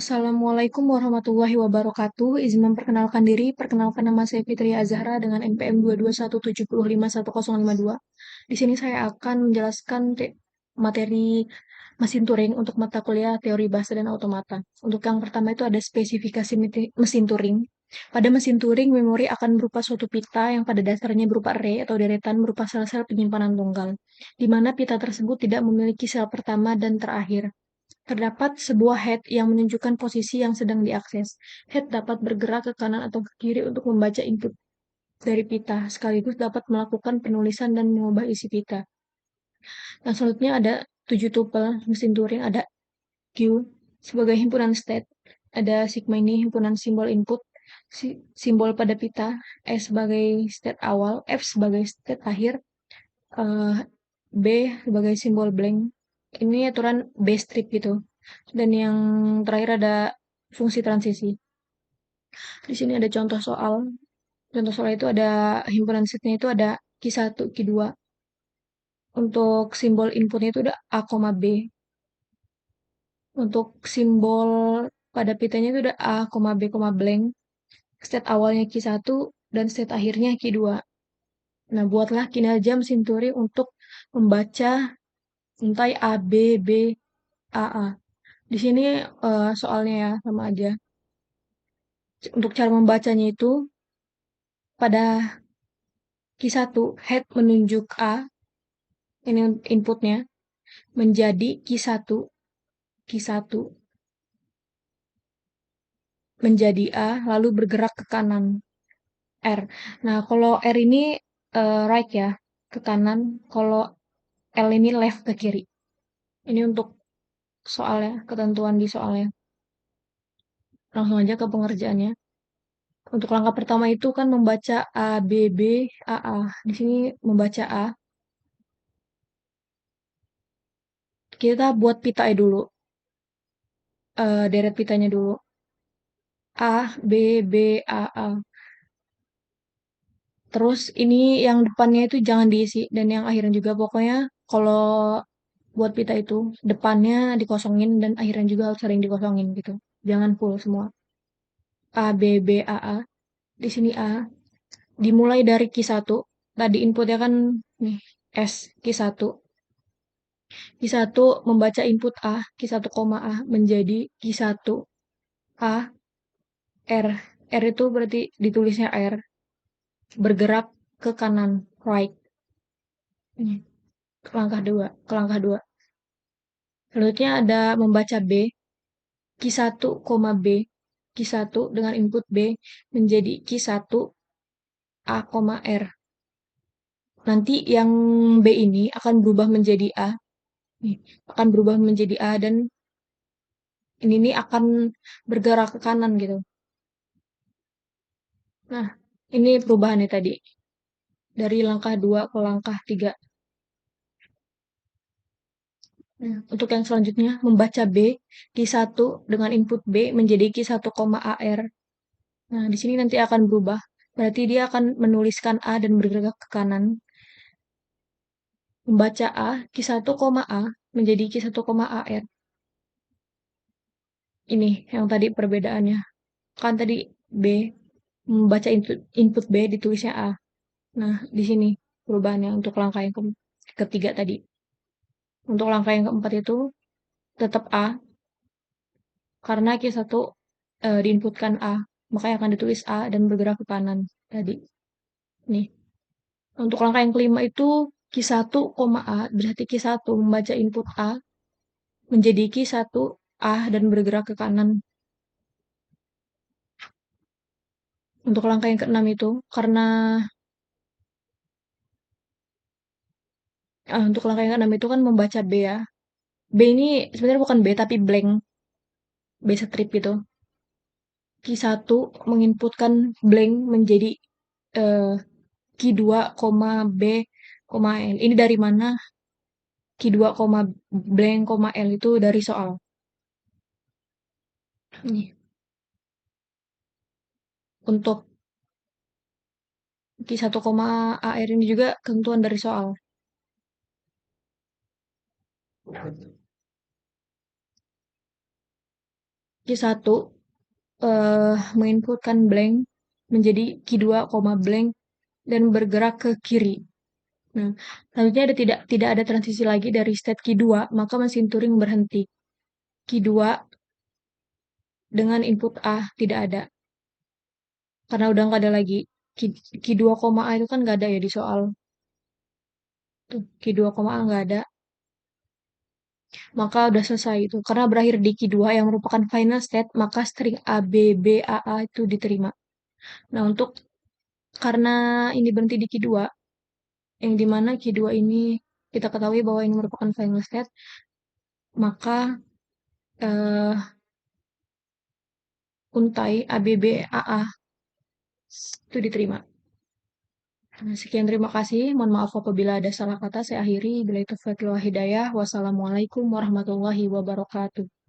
Assalamualaikum warahmatullahi wabarakatuh. Izin memperkenalkan diri. Perkenalkan nama saya Fitri Azahra dengan NPM 22170510052. Di sini saya akan menjelaskan materi mesin Turing untuk mata kuliah teori bahasa dan otomata. Untuk yang pertama itu ada spesifikasi mesin Turing. Pada mesin Turing, memori akan berupa suatu pita yang pada dasarnya berupa array atau deretan berupa sel-sel penyimpanan tunggal, di mana pita tersebut tidak memiliki sel pertama dan terakhir. Terdapat sebuah head yang menunjukkan posisi yang sedang diakses. Head dapat bergerak ke kanan atau ke kiri untuk membaca input dari pita, sekaligus dapat melakukan penulisan dan mengubah isi pita. Nah, selanjutnya ada 7 tupel mesin Turing, ada Q sebagai himpunan state, ada sigma ini himpunan simbol input, simbol pada pita, S sebagai state awal, F sebagai state akhir, eh, B sebagai simbol blank. Ini aturan B strip gitu. Dan yang terakhir ada fungsi transisi. Di sini ada contoh soal. Contoh soal itu ada himpunan setnya itu ada Q1, Q2. Untuk simbol inputnya itu ada A, B. Untuk simbol pada pitanya itu ada A, B, blank. State awalnya Q1 dan state akhirnya Q2. Nah, buatlah kinerja mesin Turing untuk membaca untai A, B, A, A. Di sini soalnya ya sama aja. Untuk cara membacanya itu pada Q1 head menunjuk A, ini inputnya, menjadi Q1 menjadi A, lalu bergerak ke kanan R. Nah, kalau R ini right ya, ke kanan. Kalau L ini left ke kiri. Ini untuk soalnya, ketentuan di soalnya. Langsung aja ke pengerjaannya. Untuk langkah pertama itu kan membaca A, B, B, A, A. Di sini membaca A. Kita buat pita dulu. Deret pitanya dulu. A, B, B, A, A. Terus ini yang depannya itu jangan diisi dan yang akhirnya juga pokoknya kalau buat pita itu depannya dikosongin dan akhirnya juga harus sering dikosongin gitu. Jangan full semua. A, B, B, A, A. Di sini A. Dimulai dari Q1. Tadi inputnya kan nih S Q1. Q1 membaca input A, Q1, A menjadi Q1 A R. R itu berarti ditulisnya R. Bergerak ke kanan, right. Ini, ke langkah 2. Selanjutnya ada membaca B, Q1, B. Q1 dengan input B menjadi Q1 A, R. Nanti yang B ini akan berubah menjadi A. Nih, akan berubah menjadi A dan ini nih akan bergerak ke kanan gitu. Nah, ini perubahannya tadi. Dari langkah 2 ke langkah 3. Nah, untuk yang selanjutnya, membaca B, Q1 dengan input B menjadi Q1, AR. Nah, di sini nanti akan berubah. Berarti dia akan menuliskan A dan bergerak ke kanan. Membaca A, Q1, A menjadi Q1, AR. Ini yang tadi perbedaannya. Kan tadi B, membaca input B ditulisnya A. Nah, di sini perubahannya untuk langkah yang ketiga tadi. Untuk langkah yang keempat itu tetap A, karena Q1 diinputkan A, makanya akan ditulis A dan bergerak ke kanan tadi. Nih. Untuk langkah yang kelima itu Q1, A, berarti Q1 membaca input A menjadi Q1 A dan bergerak ke kanan. Untuk langkah yang keenam itu karena untuk langkah yang keenam itu kan membaca B ya. B ini sebenarnya bukan B tapi blank. B strip gitu. Q1 menginputkan blank menjadi eh, Q2, B, L. Ini dari mana? Q2, blank, L itu dari soal. Nih. Untuk Q1, AR ini juga ketentuan dari soal. Q1 menginputkan blank menjadi Q2, blank dan bergerak ke kiri. Nah, selanjutnya tidak ada transisi lagi dari state Q2, maka mesin Turing berhenti. Q2 dengan input A tidak ada. Karena udah nggak ada lagi. Q2, A itu kan nggak ada ya di soal. Tuh, Q2, A nggak ada. Maka udah selesai itu. Karena berakhir di Q2 yang merupakan final state, maka string A, B, B, A, A itu diterima. Nah, karena ini berhenti di Q2, yang dimana Q2 ini kita ketahui bahwa ini merupakan final state, maka eh, untai ABB AA itu diterima. Nah, sekian terima kasih. Mohon maaf apabila ada salah kata. Saya akhiri. Bila itu hidayah. Wassalamualaikum warahmatullahi wabarakatuh.